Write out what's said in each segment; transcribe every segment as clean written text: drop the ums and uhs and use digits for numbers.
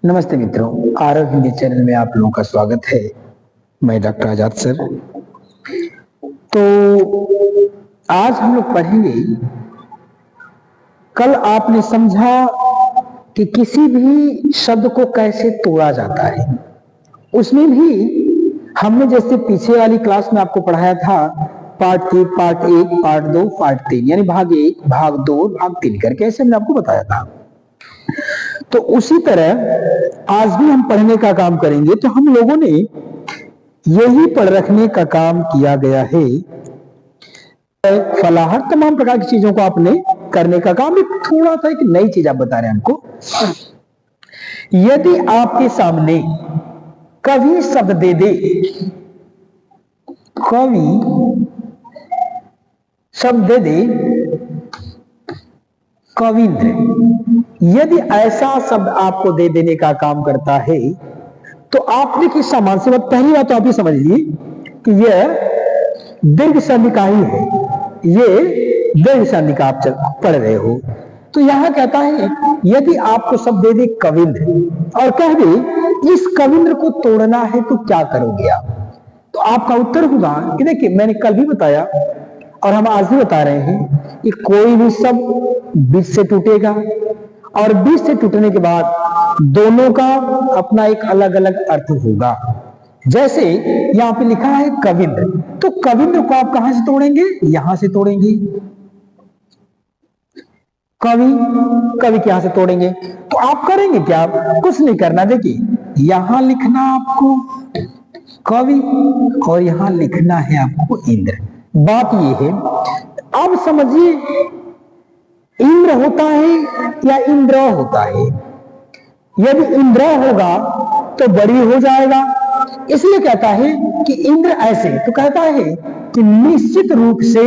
नमस्ते मित्रों, आरव हिंदी चैनल में आप लोगों का स्वागत है। मैं डॉक्टर आजाद सर। तो आज हम लोग पढ़ेंगे, कल आपने समझा कि किसी भी शब्द को कैसे तोड़ा जाता है। उसमें भी हमने जैसे पीछे वाली क्लास में आपको पढ़ाया था, पार्ट 1, पार्ट 1, पार्ट 2, पार्ट 3, यानी भाग 1, भाग 2, भाग 3 करके ऐसे हमने आपको बताया था। तो उसी तरह आज भी हम पढ़ने का काम करेंगे। तो हम लोगों ने यही पढ़ रखने का काम किया गया है। फलाहर तमाम प्रकार की चीजों को आपने करने का काम, एक थोड़ा सा एक नई चीज आप बता रहे हैं हमको। यदि आपके सामने कवि शब्द दे दे, कवि शब्द दे दे, कविंद्र, यदि ऐसा शब्द आपको दे देने का काम करता है तो आपने किस सामान से, पहली बात तो आप ही समझ लीजिए कि यह दीर्घ संधि का ही है। ये दीर्घ संधि का आप पढ़ रहे हो। तो यहां कहता है यदि आपको शब्द दे दे कविंद्र और कह दे इस कविंद्र को तोड़ना है तो क्या करोगे आप? तो आपका उत्तर होगा कि देखिए, मैंने कल भी बताया और हम आज भी बता रहे हैं कि कोई भी शब्द बीच से टूटेगा और बीच से टूटने के बाद दोनों का अपना एक अलग अलग अर्थ होगा। जैसे यहां पे लिखा है कविंद्र, तो कविंद्र को आप कहां से तोड़ेंगे? यहां से तोड़ेंगे। कवि, कवि के यहां से तोड़ेंगे। तो आप करेंगे क्या? कुछ नहीं करना। देखिए, यहां लिखना आपको कवि और यहां लिखना है आपको इंद्र। बात यह है, अब समझिए, इंद्र होता है या इंद्र होता है? यदि इंद्र होगा तो बड़ी हो जाएगा, इसलिए कहता है कि इंद्र ऐसे। तो कहता है कि निश्चित रूप से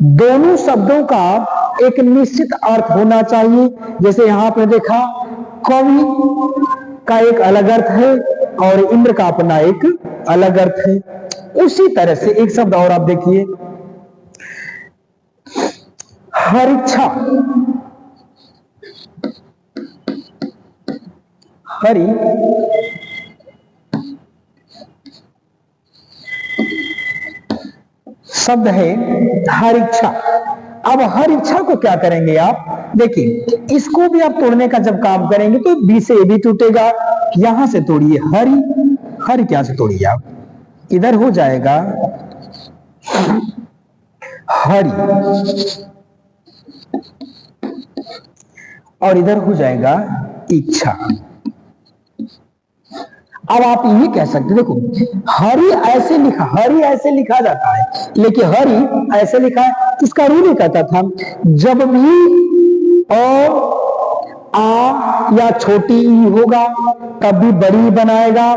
दोनों शब्दों का एक निश्चित अर्थ होना चाहिए। जैसे यहां पर देखा, कवि का एक अलग अर्थ है और इंद्र का अपना एक अलग अर्थ है। उसी तरह से एक शब्द और आप देखिए, हरिच्छा। हरि शब्द है हरिच्छा। अब हरिच्छा को क्या करेंगे आप? देखिए, इसको भी आप तोड़ने का जब काम करेंगे तो बी से ए भी टूटेगा। यहां से तोड़िए हरि, हरि क्या से तोड़िए आप? इधर हो जाएगा हरि और इधर हो जाएगा इच्छा। अब आप ये कह सकते, देखो, हरि ऐसे लिखा, हरि ऐसे लिखा जाता है, लेकिन हरि ऐसे लिखा है। इसका रू नहीं कहता था। जब भी आ या छोटी ई होगा तब भी बड़ी बनाएगा,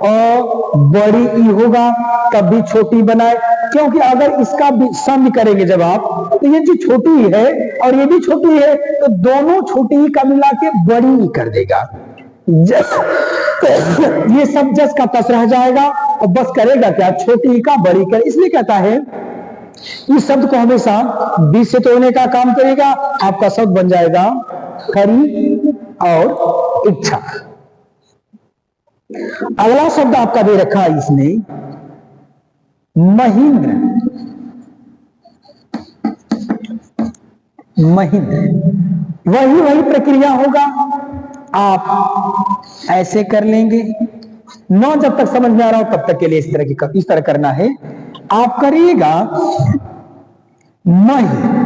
और बड़ी ई होगा तब भी छोटी बनाए। क्योंकि अगर इसका भी सम करेंगे जब आप, तो ये जो छोटी है और ये भी छोटी है, तो दोनों छोटी का मिला के बड़ी ई कर देगा। ये सब जस का तस रह जाएगा और बस करेगा क्या? छोटी का बड़ी कर। इसलिए कहता है इस शब्द को हमेशा बीच से तोड़ने का काम करेगा। आपका शब्द बन जाएगा हरि और इच्छा। अगला शब्द आपका दे रखा है इसने महेंद्र। महेंद्र, वही प्रक्रिया होगा। आप ऐसे कर लेंगे। नौ जब तक समझ में आ रहा हो तब तक के लिए इस तरह करना है। आप करिएगा मही।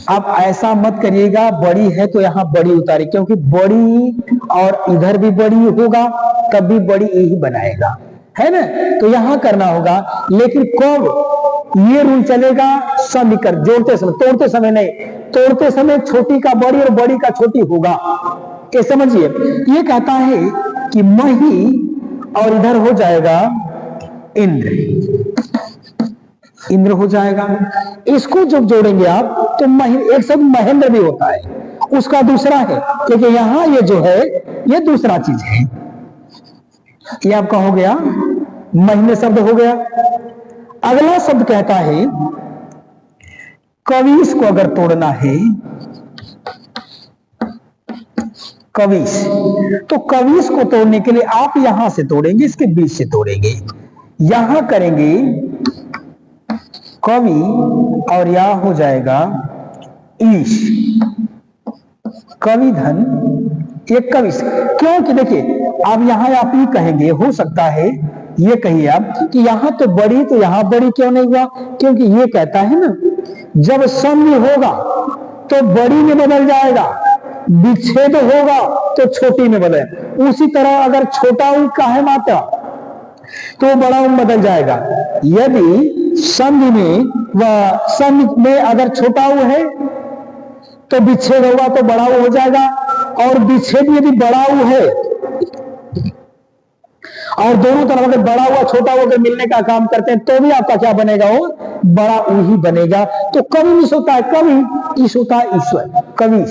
आप ऐसा मत करिएगा बड़ी है तो यहां बड़ी उतारी, क्योंकि बड़ी और इधर भी बड़ी होगा तब भी बड़ी ही बनाएगा, है ना? तो यहां करना होगा। लेकिन कब ये रूल चलेगा? समीकर जोड़ते समय, तोड़ते समय नहीं। तोड़ते समय छोटी का बड़ी और बड़ी का छोटी होगा। ये समझिए, ये कहता है कि मही और इधर हो जाएगा इंद्र, इंद्र हो जाएगा। इसको जब जोड़ेंगे आप तो एक शब्द महेंद्र भी होता है, उसका दूसरा है, क्योंकि यहां ये जो है ये दूसरा चीज है। ये आपका हो गया महीने शब्द हो गया। अगला शब्द कहता है कवि को अगर तोड़ना है कविश। तो कविश को तोड़ने के लिए आप यहां से तोड़ेंगे, इसके बीच से तोड़ेंगे, यहां करेंगे कवि और यहां हो जाएगा ईश, कवि धन एक कविश। क्योंकि देखिए अब यहां आप ही कहेंगे, हो सकता है ये कहिए आप कि यहां तो बड़ी, तो यहां बड़ी क्यों नहीं हुआ? क्योंकि ये कहता है ना जब संधि होगा तो बड़ी में बदल जाएगा, विच्छेद होगा तो छोटी में बदल। उसी तरह अगर छोटा ऊ का है मात्रा तो बड़ा ऊ बदल जाएगा। यदि संधि में व संधि में अगर छोटा ऊ है तो विच्छेद होगा तो बड़ा ऊ हो जाएगा, और विच्छेद यदि बड़ा ऊ है और दोनों तरफ अगर बड़ा हुआ छोटा हुआ अगर मिलने का काम करते हैं तो भी आपका क्या बनेगा? वो बड़ा ऊ ही बनेगा। तो कवि ईश होता है कवि, ईश होता है ईश्वर, कवि।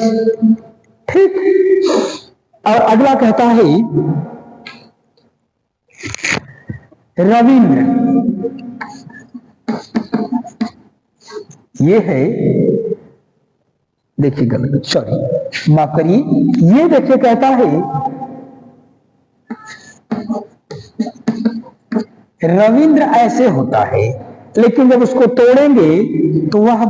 ठीक। और अगला कहता है रविंद्र। ये है, देखिए गलत, सॉरी माफ करिए, ये देखिए कहता है रविंद्र ऐसे होता है, लेकिन जब उसको तोड़ेंगे तो वह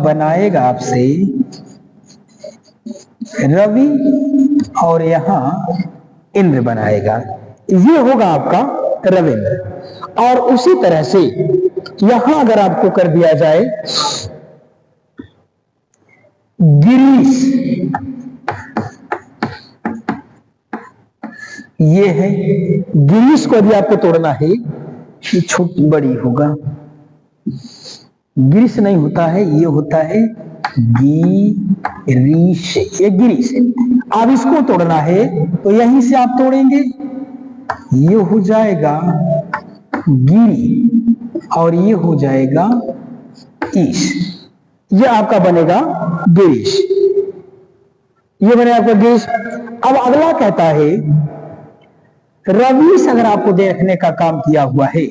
बनाएगा आपसे रवि और यहां इंद्र बनाएगा, ये होगा आपका रविंद्र। और उसी तरह से यहां अगर आपको कर दिया जाए गिरीश, ये है गिरीश को भी आपको तोड़ना है, ये छोटी बड़ी होगा, गिरीश नहीं होता है, ये होता है गिरीश, ये गिरीश है। अब इसको तोड़ना है तो यहीं से आप तोड़ेंगे, ये हो जाएगा गिरी और ये हो जाएगा ईश, ये आपका बनेगा गिरीश, ये बने आपका गिरीश। अब अगला कहता है रवीश, अगर आपको देखने का काम किया हुआ है,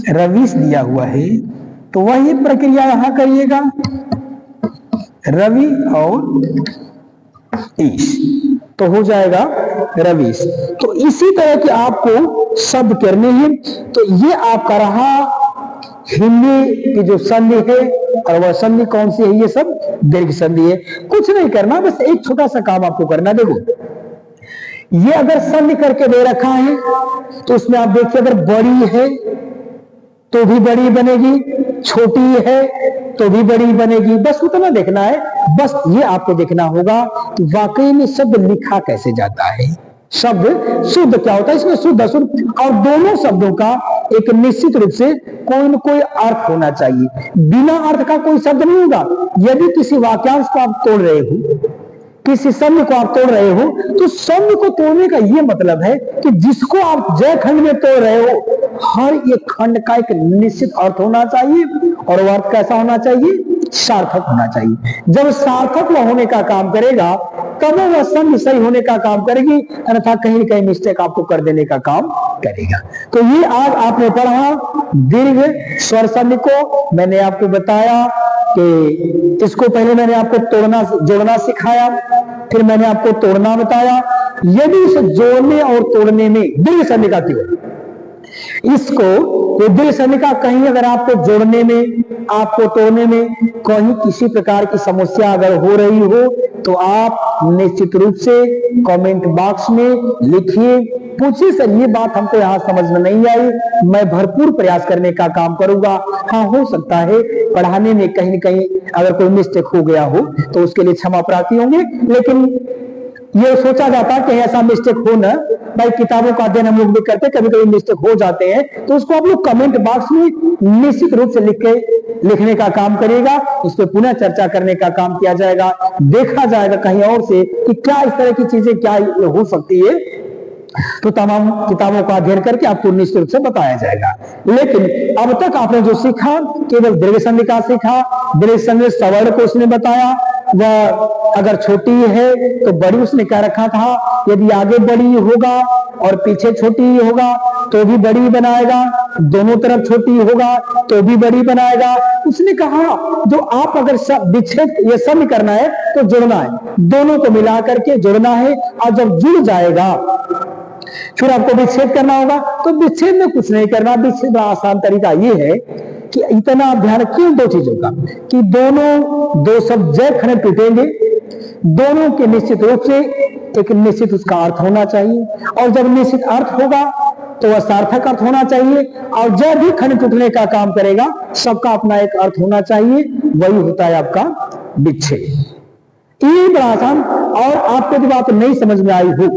रवीश दिया हुआ है तो वही प्रक्रिया यहां करिएगा, रवि और ईश, तो हो जाएगा रवीश। तो इसी तरह के आपको शब्द करने हैं। तो ये आपका रहा हिंदी की जो संधि है, और वह संधि कौन सी है? ये सब दीर्घ संधि है। कुछ नहीं करना, बस एक छोटा सा काम आपको करना। देखो ये अगर संधि करके दे रखा है तो उसमें आप देखिए अगर बड़ी है तो भी बड़ी बनेगी, छोटी है तो भी बड़ी बनेगी, बस उतना देखना है। बस ये आपको देखना होगा कि वाकई में शब्द लिखा कैसे जाता है, शब्द शुद्ध क्या होता है, इसमें शुद्ध अशुद्ध, और दोनों शब्दों का एक निश्चित रूप से कोई न कोई अर्थ होना चाहिए। बिना अर्थ का कोई शब्द नहीं होगा। यदि किसी वाक्यांश को आप तोड़ रहे हो, किसी शब्द को आप तोड़ रहे हो, तो शब्द को तोड़ने का यह मतलब है कि जिसको आप जय खंड में तोड़ रहे हो, हर एक खंड का एक निश्चित अर्थ होना चाहिए, और वह अर्थ कैसा होना चाहिए? सार्थक होना चाहिए। जब सार्थक वह होने का काम करेगा तब वह संधि सही होने का काम करेगी, अन्यथा कहीं न कहीं मिस्टेक आपको कर देने का काम करेगा। तो ये आज आपने पढ़ा दीर्घ स्वर संधि को। मैंने आपको बताया कि इसको पहले मैंने आपको तोड़ना जोड़ना सिखाया, फिर मैंने आपको तोड़ना बताया। यदि इसे जोड़ने और तोड़ने में दीर्घ संधि का क्यों, इसको दीर्घ संधि का कहीं अगर आपको जोड़ने में, आपको तोड़ने में कहीं किसी प्रकार की समस्या अगर हो रही हो तो आप निश्चित रूप से कमेंट बॉक्स में लिखिए, पूछिए सर ये बात हमको यहाँ समझ में नहीं आई, मैं भरपूर प्रयास करने का काम करूंगा। हाँ, हो सकता है पढ़ाने में कहीं न कहीं अगर कोई मिस्टेक हो गया हो तो उसके लिए क्षमा प्रार्थी होंगे, लेकिन ये सोचा जाता है कि ऐसा मिस्टेक हो ना, भाई किताबों का अध्ययन हम लोग भी करते, कभी कभी मिस्टेक हो जाते हैं, तो उसको आप लोग कमेंट बॉक्स में निश्चित रूप से लिखने का काम करिएगा, उस पर पुनः चर्चा करने का काम किया जाएगा, देखा जाएगा कहीं और से कि क्या इस तरह की चीजें क्या हो सकती है, तो तमाम किताबों का अध्ययन करके आपको निश्चित रूप से बताया जाएगा। लेकिन अब तक आपने जो सीखा केवल दीर्घ संधि का सीखा, दीर्घ संधि सवर्ण को उसने बताया, वह अगर छोटी है तो बड़ी उसने क्या रखा था, यदि आगे बड़ी होगा और पीछे छोटी होगा तो भी बड़ी बनाएगा, दोनों तरफ छोटी होगा तो भी बड़ी बनाएगा। उसने कहा जो आप अगर सब विच्छेद ये सब करना है तो जुड़ना है, दोनों को मिला करके जुड़ना है, और जब जुड़ जाएगा फिर आपको विच्छेद करना होगा। तो विच्छेद में कुछ नहीं करना, विच्छेद का आसान तरीका ये है कि इतना ध्यान क्यों दो चीजों का, कि दोनों दो सब जय खंड टूटेंगे, दोनों के निश्चित रूप से एक निश्चित उसका अर्थ होना चाहिए, और जब निश्चित अर्थ होगा तो वह सार्थक अर्थ होना चाहिए, और जब भी खंड टूटने का काम करेगा सबका अपना एक अर्थ होना चाहिए, वही होता है आपका विच्छेद। ये बड़ा आसान। और आपको जब बात नहीं समझ में आई हो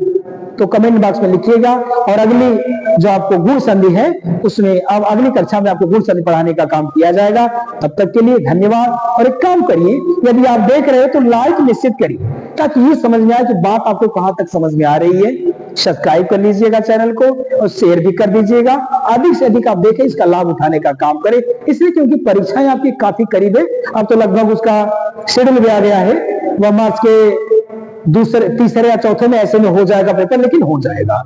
तो कमेंट बॉक्स में लिखिएगा, और अगली जो आपको गुण संधि है उसमें अब अगली कक्षा में आपको गुण संधि पढ़ाने का काम किया जाएगा। तब तक के लिए धन्यवाद। और एक काम करिए, यदि आप देख रहे हो तो लाइक निश्चित करिए, ताकि ये समझ में आए कि बात आपको कहां तक समझ में आ रही है। सब्सक्राइब कर लीजिएगा चैनल को और शेयर भी कर दीजिएगा। अधिक से अधिक आप देखें, इसका लाभ उठाने का काम करें, इसलिए क्योंकि परीक्षाएं आपकी काफी करीब है। अब तो लगभग उसका शेड्यूल भी आ गया है, वह मार्च के दूसरे तीसरे या चौथे में ऐसे में हो जाएगा पेपर, लेकिन हो जाएगा।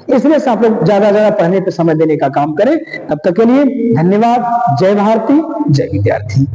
इसलिए से आप लोग ज्यादा ज्यादा पढ़ने पे समय देने का काम करें। तब तक के लिए धन्यवाद। जय भारती, जय विद्यार्थी।